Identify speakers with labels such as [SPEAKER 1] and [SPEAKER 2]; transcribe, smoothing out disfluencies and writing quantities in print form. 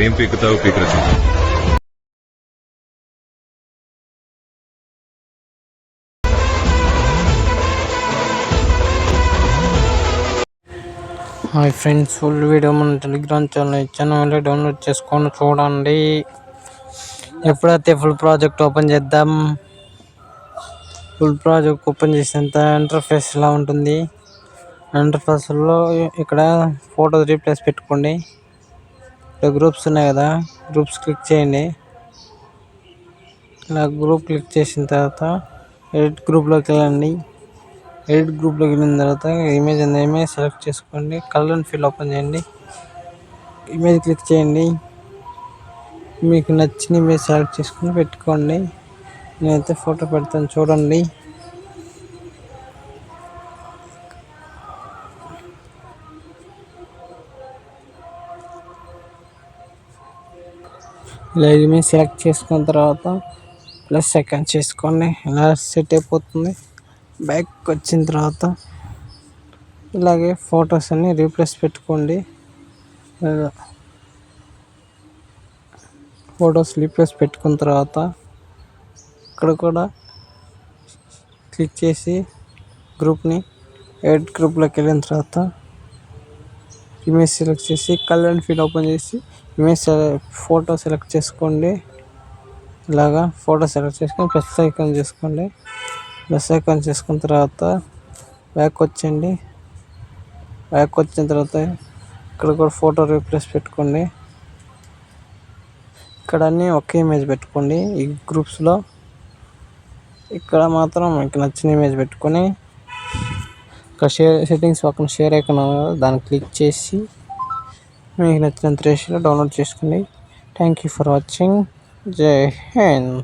[SPEAKER 1] నువ్వేం పీకుతావు పీకరా చూద్దాం.
[SPEAKER 2] Hi friends, full video మన టెలిగ్రామ్ ఛానల్ ఇచ్చాను, డౌన్లోడ్ చేసుకొని చూడండి. ఎప్పుడైతే ఫుల్ ప్రాజెక్ట్ ఓపెన్ చేద్దాం. ఫుల్ ప్రాజెక్ట్ ఓపెన్ చేసేంత ఇంటర్ఫేస్ ఇలా ఉంటుంది. ఇంటర్ఫేస్లో ఇక్కడ ఫోటో రీప్లేస్ పెట్టుకోండి. ఇక్కడ గ్రూప్స్ ఉన్నాయి కదా, గ్రూప్స్ క్లిక్ చేయండి. ఇలా గ్రూప్ క్లిక్ చేసిన తర్వాత ఎడిట్ గ్రూప్లోకి వెళ్ళండి. ఎడిట్ గ్రూప్లోకి వెళ్ళిన తర్వాత ఇమేజ్ సెలెక్ట్ చేసుకోండి. కలర్ అండ్ ఫిల్ ఓపెన్ చేయండి. ఇమేజ్ క్లిక్ చేయండి. మీకు నచ్చిన ఇమేజ్ సెలెక్ట్ చేసుకొని పెట్టుకోండి. నేనైతే ఫోటో పెడతాను చూడండి. ఇలా ఇమేజ్ సెలెక్ట్ చేసుకున్న తర్వాత ప్లస్ సెకండ్ చేసుకోండి. ఇలా సెట్ అయిపోతుంది. బ్యాక్ వచ్చిన తర్వాత ఇలాగే ఫొటోస్ అన్ని రీప్లేస్ పెట్టుకోండి. ఫొటోస్ రీప్లేస్ పెట్టుకున్న తర్వాత ఇక్కడ కూడా క్లిక్ చేసి గ్రూప్ని ఎడిట్ గ్రూప్లోకి వెళ్ళిన తర్వాత ఇమేజ్ సెలెక్ట్ చేసి కలర్ అండ్ ఫీల్ ఓపెన్ చేసి ఇమేజ్ ఫోటో సెలెక్ట్ చేసుకోండి. ఇలాగా ఫోటో సెలెక్ట్ చేసుకొని ప్లస్ ఐకాన్ చేసుకోండి. ప్లస్ ఐకాన్ చేసుకున్న తర్వాత బ్యాక్ వచ్చండి. బ్యాక్ వచ్చిన తర్వాత ఇక్కడ కూడా ఫోటో రీప్లేస్ పెట్టుకోండి. ఇక్కడ అన్నీ ఒకే ఇమేజ్ పెట్టుకోండి. ఈ గ్రూప్స్లో ఇక్కడ మాత్రం మీకు నచ్చిన ఇమేజ్ పెట్టుకొని ఇక్కడ సెట్టింగ్స్ పక్కన షేర్ ఐకాన్ దాన్ని క్లిక్ చేసి మీకు నచ్చినంత రేషియోలో డౌన్లోడ్ చేసుకోండి. Thank you for watching. జై హింద్.